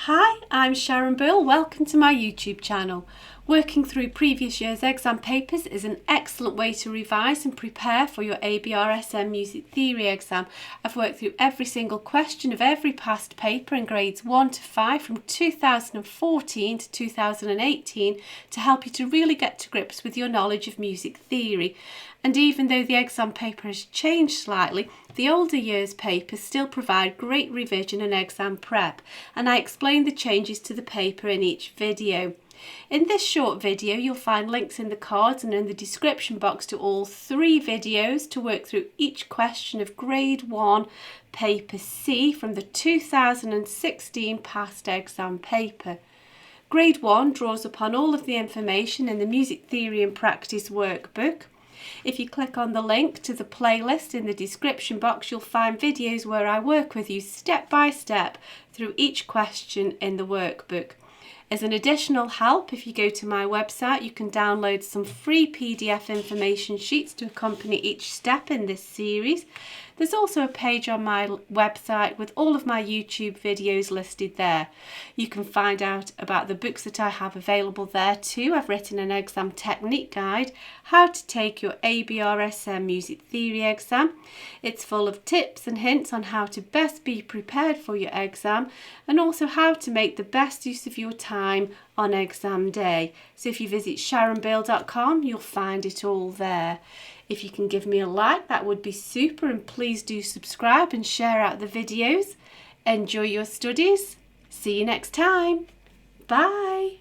Hi, I'm Sharon. Welcome to my YouTube channel. Working through previous year's exam papers is an excellent way to revise and prepare for your ABRSM Music Theory exam. I've worked through every single question of every past paper in grades 1 to 5 from 2014 to 2018 to help you to really get to grips with your knowledge of music theory. And even though the exam paper has changed slightly, the older year's papers still provide great revision and exam prep, and I explain the changes to the paper in each video. In this short video, you'll find links in the cards and in the description box to all 3 videos to work through each question of Grade 1 Paper C from the 2016 past exam paper. Grade 1 draws upon all of the information in the Music Theory and Practice workbook. If you click on the link to the playlist in the description box, you'll find videos where I work with you step by step through each question in the workbook. As an additional help, if you go to my website, you can download some free PDF information sheets to accompany each step in this series. There's also a page on my website with all of my YouTube videos listed there. You can find out about the books that I have available there too. I've written an exam technique guide, how to take your ABRSM Music Theory exam. It's full of tips and hints on how to best be prepared for your exam and also how to make the best use of your time on exam day. So if you visit sharonbale.com, you'll find it all there. If you can give me a like, that would be super, and please do subscribe and share out the videos. Enjoy your studies. See you next time. Bye.